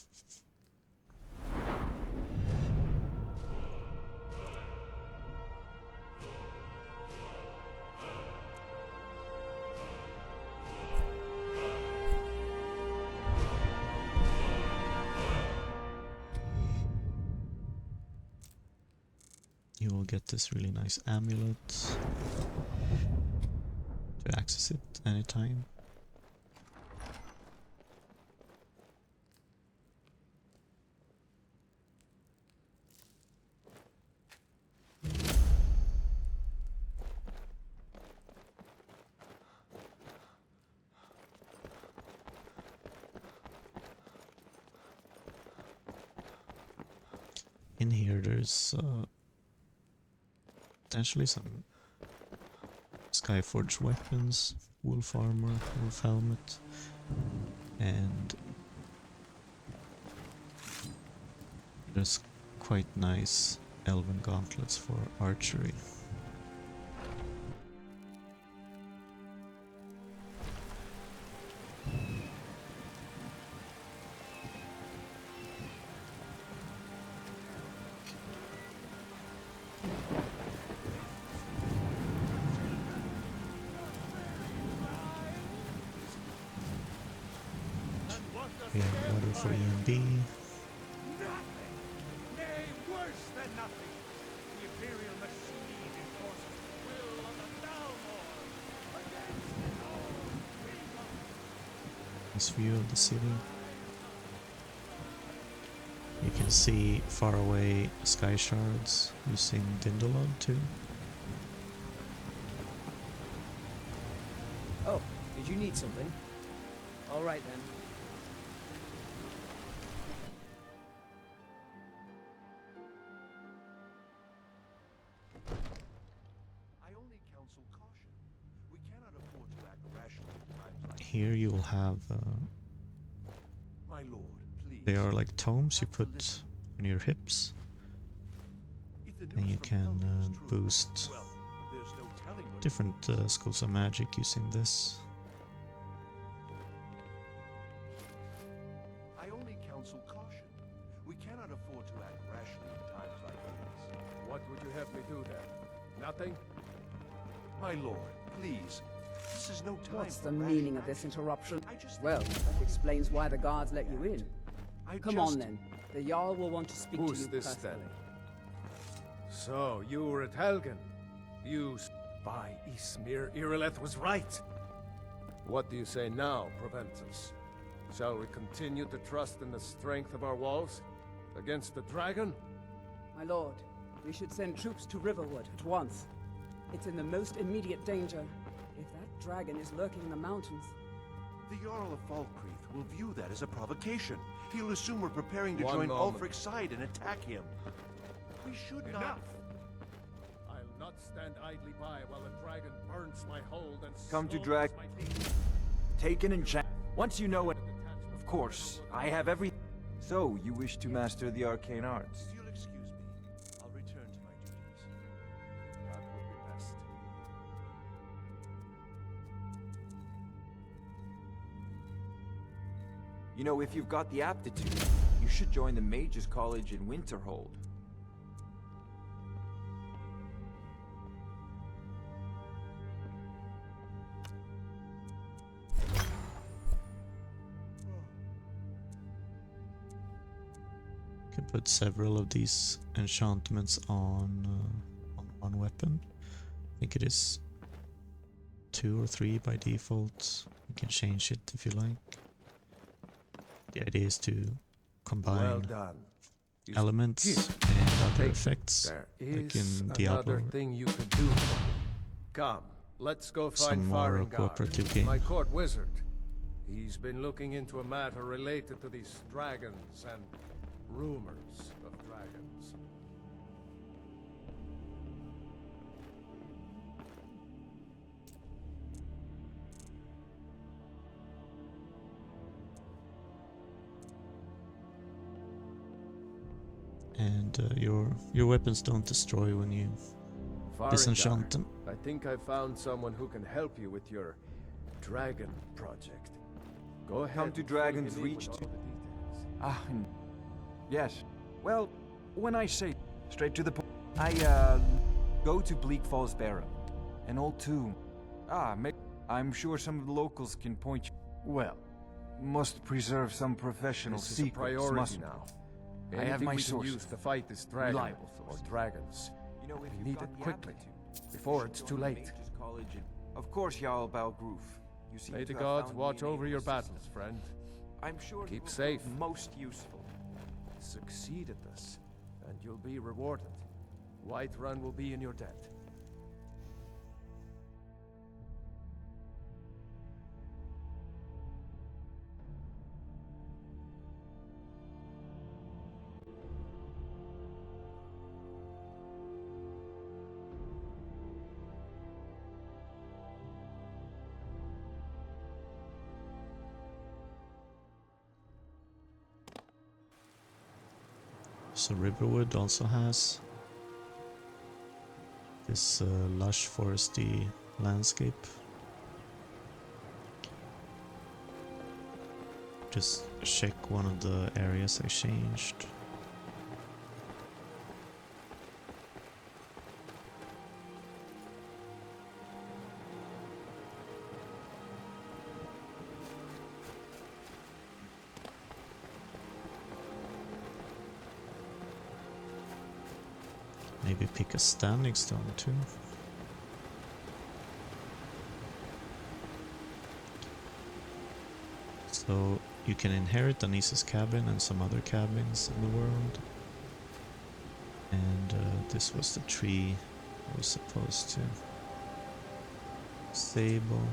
You will get this really nice amulet to access it anytime. In here there's potentially some Skyforge weapons, wolf armor, wolf helmet, and there's quite nice elven gauntlets for archery. We have water for E&B. Nothing! Nay, worse than nothing! The Imperial machine enforces the will of the Thalmor against all freedom! This view of the city. You can see far away sky shards using Dindolod too. Oh, did you need something? All right then. Here you will have My lord, please. they are like tomes you put on your hips, and you can boost different schools of magic using this. I only counsel caution. We cannot afford to act rashly in times like these. What would you have me do then? Nothing? My lord, please, This is no time. What's the meaning of this interruption? Well, that explains why the guards let you in. Come on then. The Jarl will want to speak to you personally. So, you were at Helgen. You... By Ysmir, Irileth was right. What do you say now, Proventus? Shall we continue to trust in the strength of our walls? Against the dragon? My lord, we should send troops to Riverwood at once. It's in the most immediate danger. If that dragon is lurking in the mountains... The Jarl of Falkreath will view that as a provocation. He'll assume we're preparing to One join moment. Ulfric's side and attack him. We should not... Enough! I'll not stand idly by while the dragon burns my hold and Come to slaughters drag... my people. Taken and checked. Once you know it... Of course, I have every... So, you wish to master the arcane arts? If you'll excuse me, I'll return to my duties. That would be best. You know, if you've got the aptitude, you should join the Mages College in Winterhold. Can put several of these enchantments on one weapon. I think it is 2 or 3 by default. You can change it if you like. The idea is to combine Well done. elements and other effects, There like is in Diablo. another thing you could do. Come, let's go Some find more Farengar, cooperative game. my court wizard. He's been looking into a matter related to these dragons and rumors of dragons. And your weapons don't destroy when you disenchant them. I think I found someone who can help you with your dragon project. Go ahead. Come to and fill Dragon's me in Reach with to... all the details. Ah, yes. Well, when I say straight to the point, I, go to Bleak Falls Barrow. An old tomb. I'm sure some of the locals can point you... Well, must preserve some professional This is a secrets, priority must now. I have Anything my we can sources. use to fight this dragon Reliable or sources. dragons. You know, if We you've need got it the quickly, aptitude, before you it's should too join the late. Mages College of course, Jarl Balgroof. You seem May to the have gods found watch me an over able your assistant. battles, friend. I'm sure Keep he will safe. prove most useful. Succeed at this, and you'll be rewarded. Whiterun will be in your debt. So Riverwood also has this lush foresty landscape. Just check one of the areas I changed. Maybe pick a standing stone too. So you can inherit Anisa's cabin and some other cabins in the world. And this was the tree I was supposed to stable.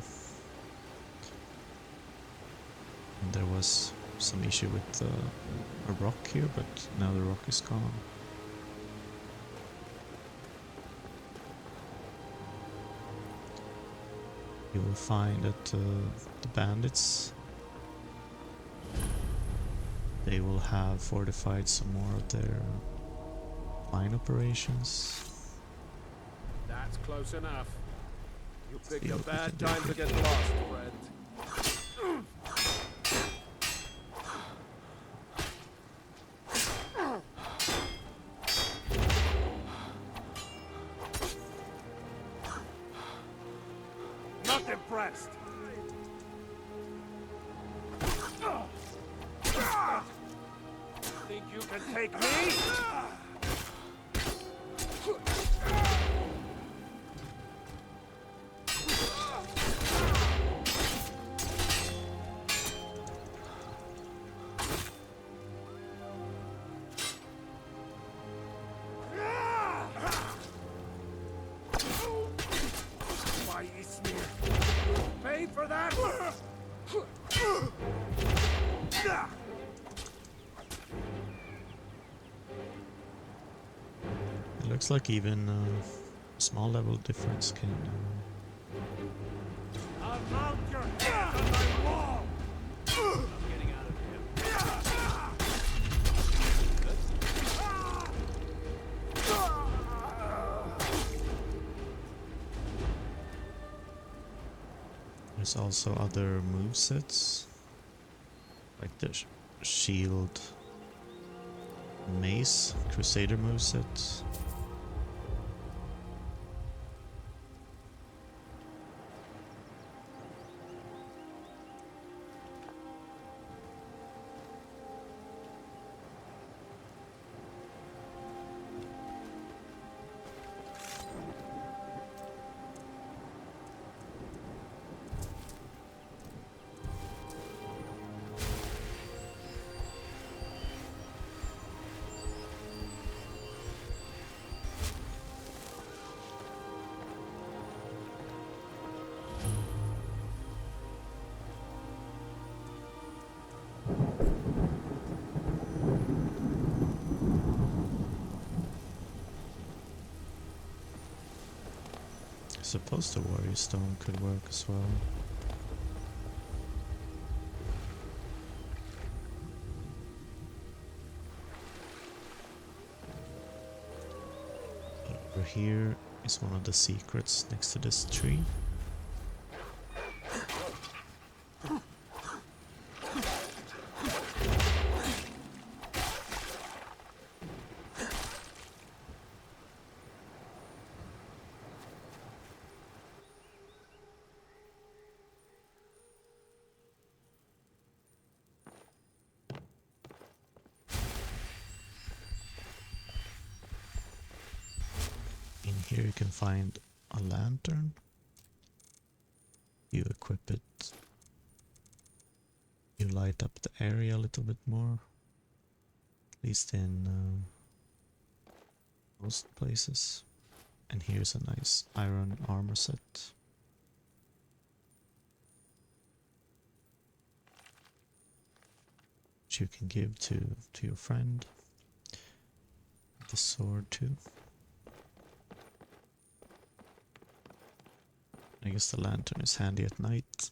And there was some issue with a rock here, but now the rock is gone. You will find that the bandits, they will have fortified some more of their mine operations. That's close enough. You picked See a what we bad can do. time to get lost, friend. Not impressed. impressed. Think you can take me? Why, Ismir? You paid for that? It looks like even a small level difference can... I'll mount your head on my wall! I'm getting out of here. There's also other movesets, like the shield, mace, crusader moveset. I suppose the warrior stone could work as well. Over here is one of the secrets next to this tree. In here you can find a lantern. You equip it. You light up the area a little bit more. At least in most places. And here's a nice iron armor set. Which you can give to your friend. The sword too. I guess the lantern is handy at night.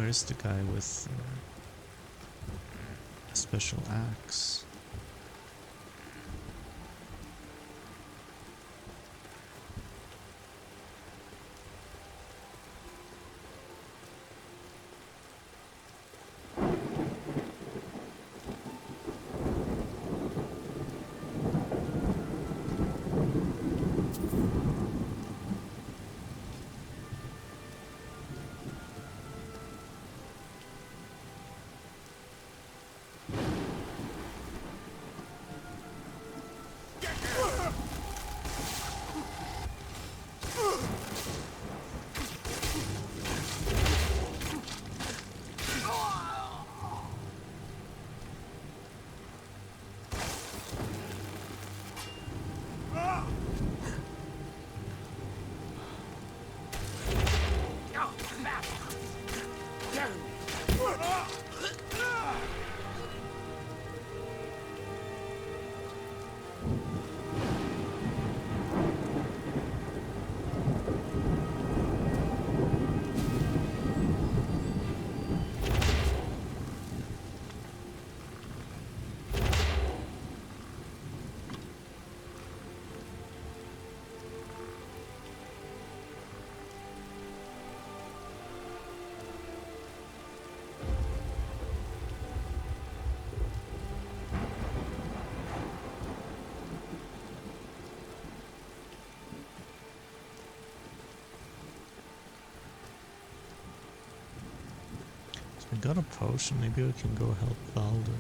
Where's the guy with a special axe? We got a potion, maybe we can go help Baldur.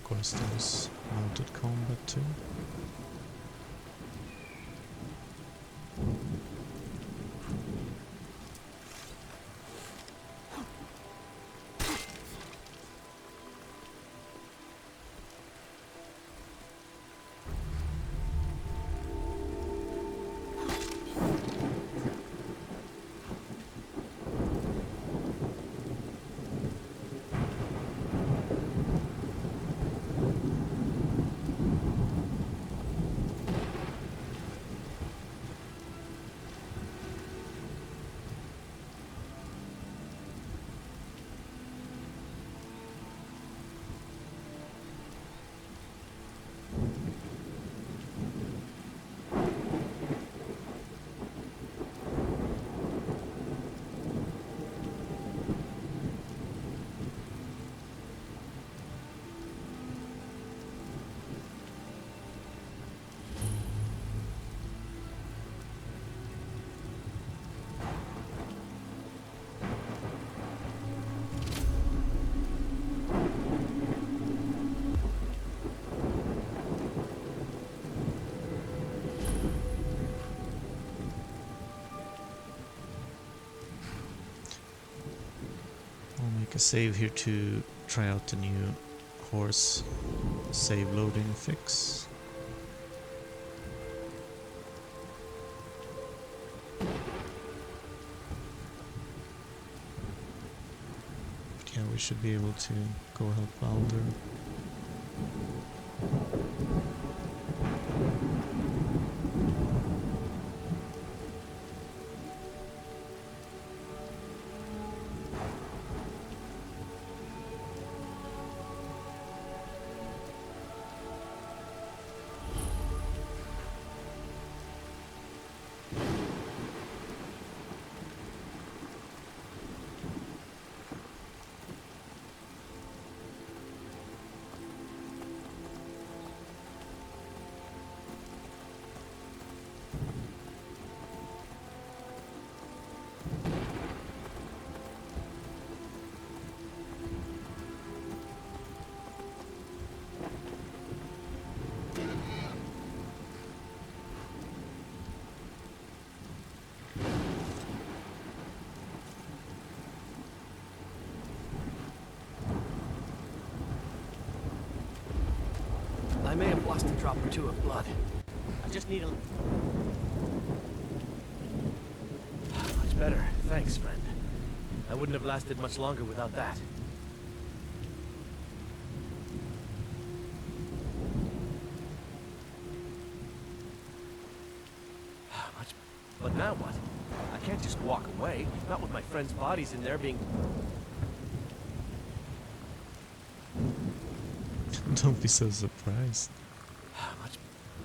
Of course there's mounted combat too. I'll make a save here to try out the new horse save loading fix. But yeah, we should be able to go help Baldur. I may have lost a drop or two of blood. I just need a... Much better. Thanks, friend. I wouldn't have lasted much longer without that. But now what? I can't just walk away. Not with my friends' bodies in there being... Don't be so surprised.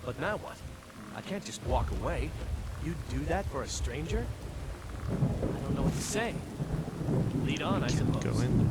But now what? I can't just walk away. You'd do that for a stranger? I don't know what to say. Lead on, I suppose. Go in.